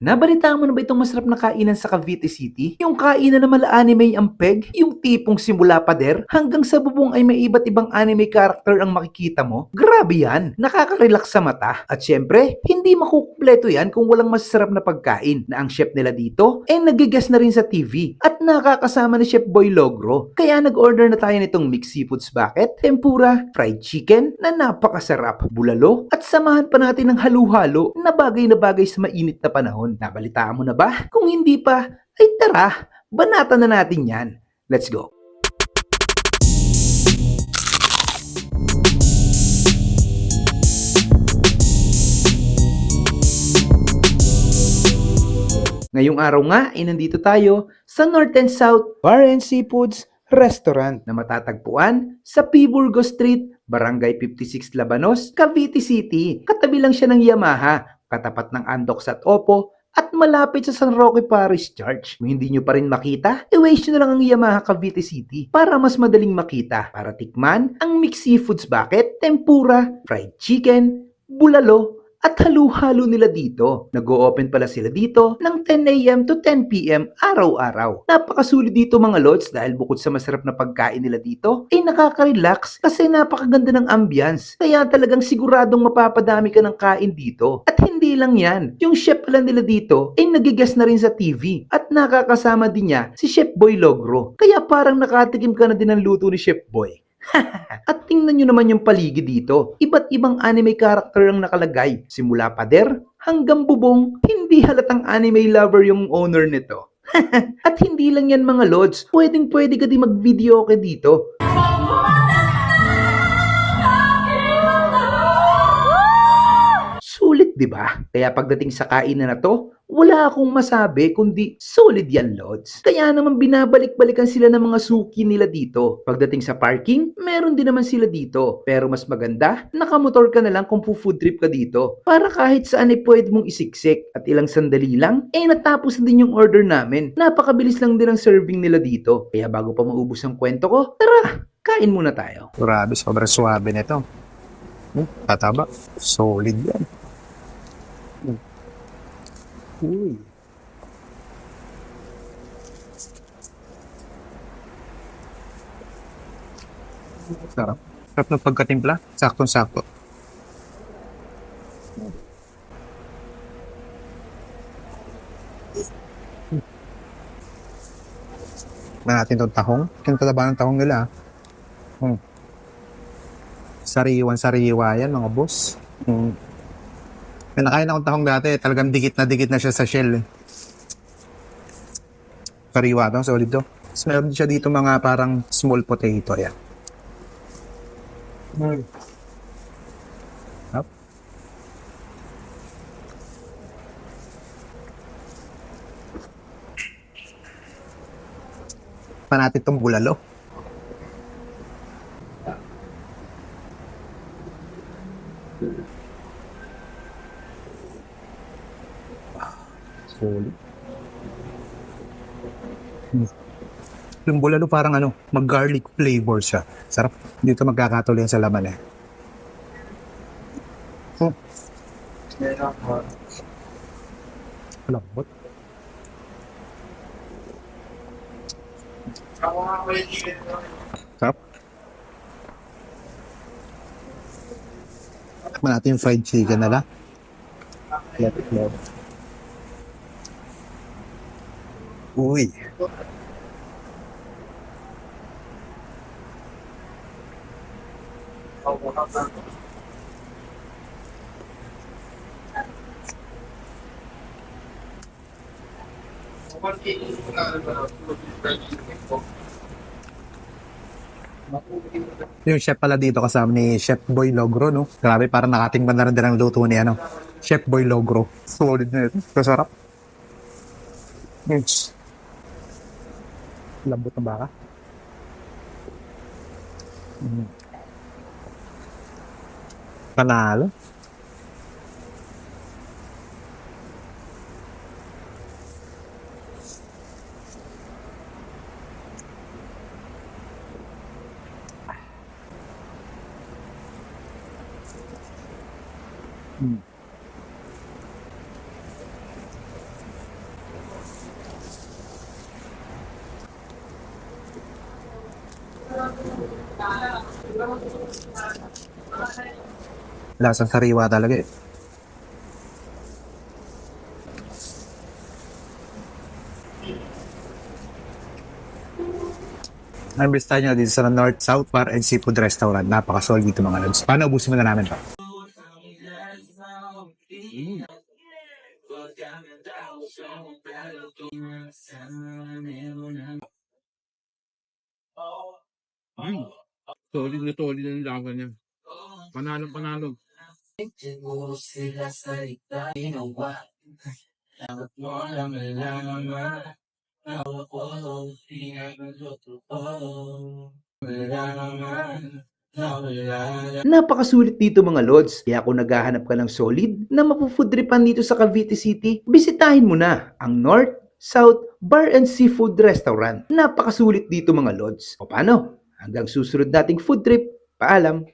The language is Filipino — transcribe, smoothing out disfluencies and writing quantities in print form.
Nabalitaan mo na ba itong masarap na kainan sa Cavite City? Yung kainan na mala-anime ang peg? Yung tipong simula pader hanggang sa bubong ay may iba't ibang anime character ang makikita mo? Grabe yan! Nakaka-relax sa mata. At syempre, hindi makukumpleto yan kung walang masarap na pagkain na ang chef nila dito ay nagigas na rin sa TV at nakakasama ni Chef Boy Logro. Kaya nag-order na tayo nitong mixed seafoods bucket, tempura, fried chicken na napakasarap, bulalo at samahan pa natin ng halo-halo na bagay sa mainit na panahon. Nabalitaan mo na ba? Kung hindi pa, ay tara, banatan na natin yan. Let's go! Ngayong araw nga ay nandito tayo sa North and South Bar and Seafoods Restaurant na matatagpuan sa P. Burgos Street, Barangay 56 Labanos, Cavite City. Katabi lang siya ng Yamaha, katapat ng Andox at Oppo, at malapit sa San Roque Parish Church. Kung hindi nyo pa rin makita, i-waste nyo na lang ang Yamaha Cavite City para mas madaling makita. Para tikman ang mixed seafoods bucket, tempura, fried chicken, bulalo, at halo-halo nila dito. Nag-o-open pala sila dito ng 10 a.m. to 10 p.m. araw-araw. Napakasulit dito mga lods dahil bukod sa masarap na pagkain nila dito, ay nakaka-relax kasi napakaganda ng ambience. Kaya talagang siguradong mapapadami ka ng kain dito. At hindi lang yan, yung chef pala nila dito ay nagigas na rin sa TV at nakakasama din niya si Chef Boy Logro. Kaya parang nakatikim ka na din ng luto ni Chef Boy. At tingnan nyo naman yung paligid dito. Iba't ibang anime character ang nakalagay. Simula pader hanggang bubong, hindi halatang anime lover yung owner nito. At hindi lang yan mga lods, pwede ka din mag-video okay dito. Sulit, di ba? Kaya pagdating sa kainan na to, wala akong masabi kundi solid yan, Lods. Kaya naman binabalik-balikan sila ng mga suki nila dito. Pagdating sa parking, meron din naman sila dito. Pero mas maganda, nakamotor ka na lang kung food trip ka dito. Para kahit saan ay pwede mong isiksik. At ilang sandali lang, natapos na din yung order namin. Napakabilis lang din ang serving nila dito. Kaya bago pa maubos ang kwento ko, tara, kain muna tayo. Grabe, sobrang suwabe nito. Tataba. Solid yan. Uy. Sarap. Sarap ng pagkatimpla. Saktong-sakto. Natin itong tahong. Yung tataba ng tahong nila. Sariwan-sariwa yan, mga boss. May nakain akong tahong dati, talagang dikit na siya sa shell. Sariwa to, solid to. Tapos meron siya dito mga parang small potato. Yan. Up. Pa natin itong bulalo. Solid. Yung bulalo parang mag-garlic flavor siya. Sarap. Dito magkakatuloy sa laman eh. Lambot. Sarap. Tikman natin yung fried chicken nila. Uy. Yung chef pala dito kasama ni Chef Boy Logro, no? Grabe, parang nakatingman na rin din ang luto ni Chef Boy Logro. Solid na ito. Kasarap. Lambot ng baka. Panalo. Lasang sariwa talaga eh. Nambis tayo nyo dito sa North South Bar and Seafood Restaurant. Napaka-solid dito mga lods. Paano ubusin mo na namin to? Solid na solid ang lasa niya. Panalong panalo. Napakasulit dito mga lods. Kaya kung naghahanap ka ng solid na mapufoodripan dito sa Cavite City, bisitahin mo na ang North South Bar and Seafood Restaurant. Napakasulit dito mga lods. O paano? Hanggang susunod nating food trip. Paalam!